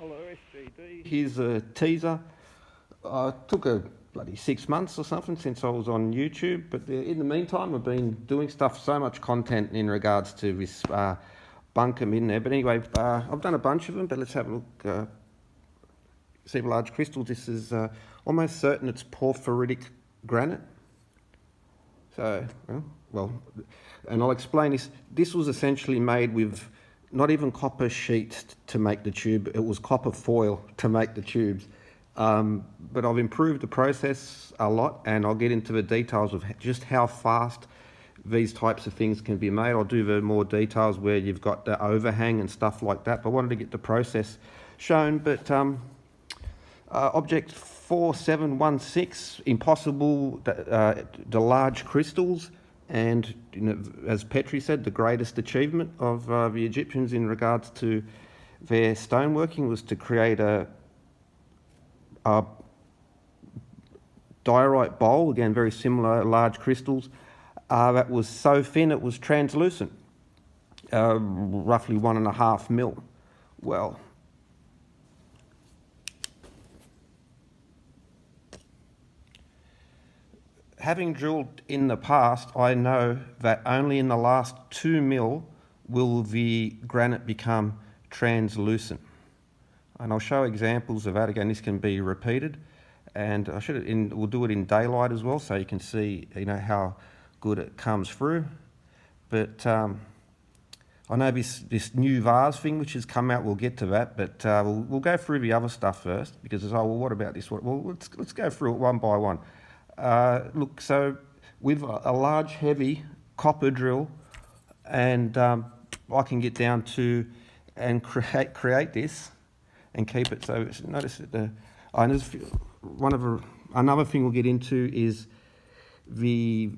Hello SGD, here's a teaser. Took a bloody 6 months or something since I was on YouTube, but in the meantime I've been doing stuff, so much content in regards to this bunkum in there. But anyway, I've done a bunch of them, but let's have a look. See the large crystals. This is almost certain it's porphyritic granite. So, well, and I'll explain this. This was essentially made with not even copper sheets to make the tube, it was copper foil to make the tubes. But I've improved the process a lot, and I'll get into the details of just how fast these types of things can be made. I'll do the more details where you've got the overhang and stuff like that, but I wanted to get the process shown. But object 4716, impossible, the large crystals, and as Petrie said, the greatest achievement of the Egyptians in regards to their stoneworking was to create a diorite bowl, again very similar, large crystals, that was so thin it was translucent, roughly 1.5 mil. Well, having drilled in the past, I know that only in the last 2 mil will the granite become translucent. And I'll show examples of that. Again, this can be repeated, and we'll do it in daylight as well, so you can see how good it comes through. But I know this new vase thing which has come out, we'll get to that, but we'll go through the other stuff first, because well, what about this? Well, let's go through it one by one. Look, so with a large heavy copper drill, and I can get down to and create this and keep it. So notice that another thing we'll get into is the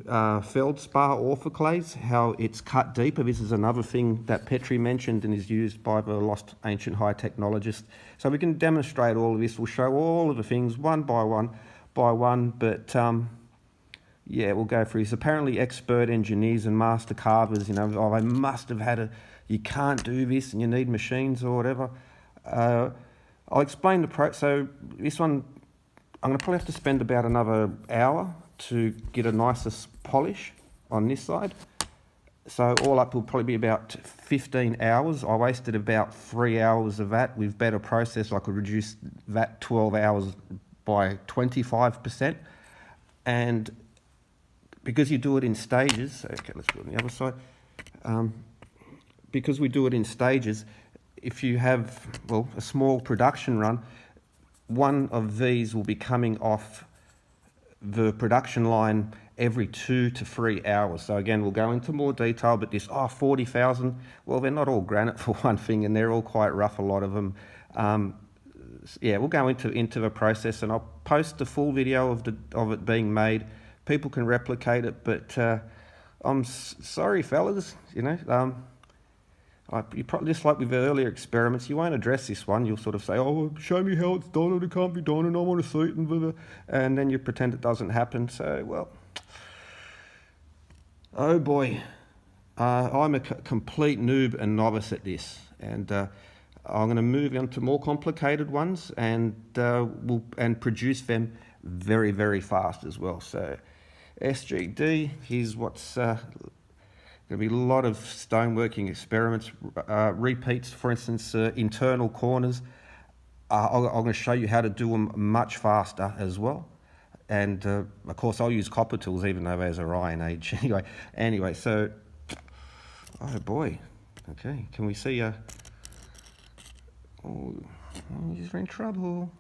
feldspar orthoclase, how it's cut deeper. This is another thing that Petrie mentioned and is used by the lost ancient high technologists. So we can demonstrate all of this. We'll show all of the things one by one, but yeah, we'll go through this. Apparently expert engineers and master carvers, they must have had you can't do this and you need machines or whatever. I'll explain the so this one, I'm going to probably have to spend about another hour to get a nicer polish on this side. So all up will probably be about 15 hours. I wasted about 3 hours of that. With better process, I could reduce that 12 hours by 25%. And because you do it in stages, okay, let's do it on the other side. Because we do it in stages, if you have, well, a small production run, one of these will be coming off the production line every 2 to 3 hours. So again, we'll go into more detail, but this, 40,000, well, they're not all granite for one thing, and they're all quite rough, a lot of them. Yeah, we'll go into the process, and I'll post the full video of it being made. People can replicate it, but I'm sorry, fellas, you probably, just like with the earlier experiments, you won't address this one. You'll sort of say, "Oh, show me how it's done, or it can't be done, and I want to see it," and then you pretend it doesn't happen. So, well, oh boy, I'm a complete noob and novice at this, and I'm going to move on to more complicated ones, and we'll produce them very, very fast as well. So, SGD, here's what's going to be a lot of stoneworking experiments, repeats, for instance, internal corners. I'm going to show you how to do them much faster as well. And of course, I'll use copper tools, even though there's a iron age. Anyway, so, oh boy. Okay, can we see? Oh, you're in trouble.